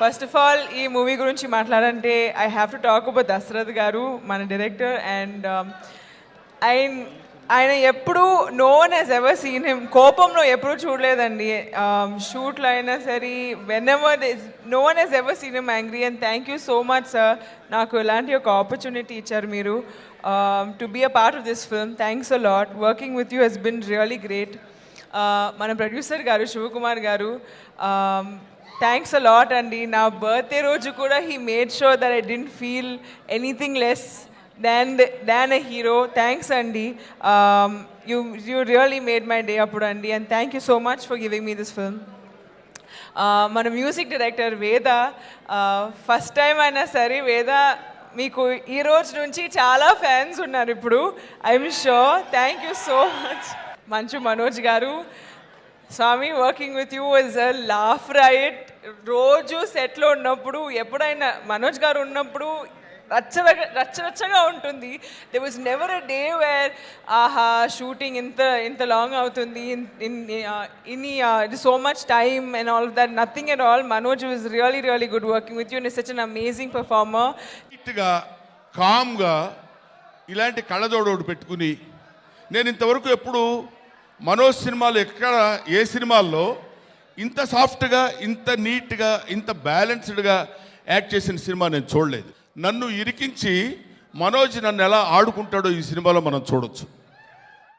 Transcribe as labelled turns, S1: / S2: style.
S1: First of all ఈ movie గురించి మాట్లాడంటే I have to talk about Dasarath garu, మన డైరెక్టర్. అండ్ ఆయన ఎప్పుడు no one has ever seen him కోపంలో ఎప్పుడూ చూడలేదండి. షూట్లో అయినా సరే whenever no one has ever seen him angry. And thank you so much sir, నాకు ఇలాంటి ఒక ఆపర్చునిటీ ఇచ్చారు మీరు to be a part of this film. Thanks a lot. Working with you has been really great. మన producer గారు శివకుమార్ గారు, thanks a lot అండి. నా బర్త్డే రోజు కూడా he made sure that I didn't feel anything less than a hero. Thanks Andy, you really made my day appudu Andy, and thank you so much for giving me this film. మన music director వేద, first time అయినా సరే వేద మీకు ఈ రోజు నుంచి చాలా ఫ్యాన్స్ ఉన్నారు ఇప్పుడు, I'm sure. Thank you so much. Manchu Manoj garu, Swamy, working with you is a laugh riot. రోజు సెట్లో ఉన్నప్పుడు ఎప్పుడైనా మనోజ్ గారు ఉన్నప్పుడు రచ్చరచ్చగా ఉంటుంది. They was never a day where ఆహా షూటింగ్ ఇంత లాంగ్ అవుతుంది, it so much time and all of that. Nothing at all. Manoj was really really good working with you. And such an amazing performer.
S2: నీట్గా కామ్గా ఇలాంటి కళ్ళజోడు పెట్టుకుని, నేను ఇంతవరకు ఎప్పుడు మనోజ్ సినిమాలు ఏ సినిమాల్లో ఇంత సాఫ్ట్గా, ఇంత నీట్గా, ఇంత బ్యాలెన్స్డ్గా యాక్ట్ చేసిన సినిమా నేను చూడలేదు. నన్ను ఇరికించి మనోజ్ నన్ను ఎలా ఆడుకుంటాడో ఈ సినిమాలో మనం చూడొచ్చు.